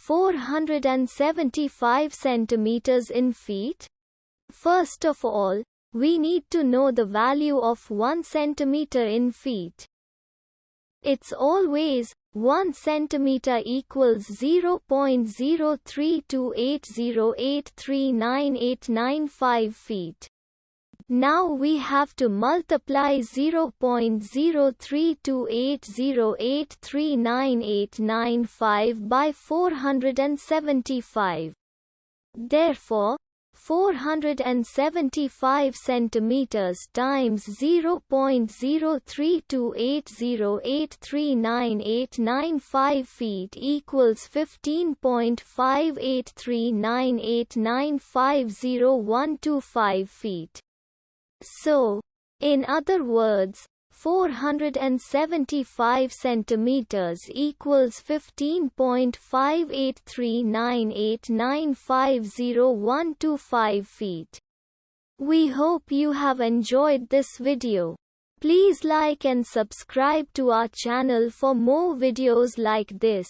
475 centimeters in feet? First of all, we need to know the value of 1 centimeter in feet. It's always 1 centimeter equals 0.03280839895 feet. Now we have to multiply 0.03280839895 by 475. Therefore, 475 centimeters times 0.03280839895 feet equals 15.58398950 feet. So, in other words, 475 centimeters equals 15.58398950 feet. We hope you have enjoyed this video. Please like and subscribe to our channel for more videos like this.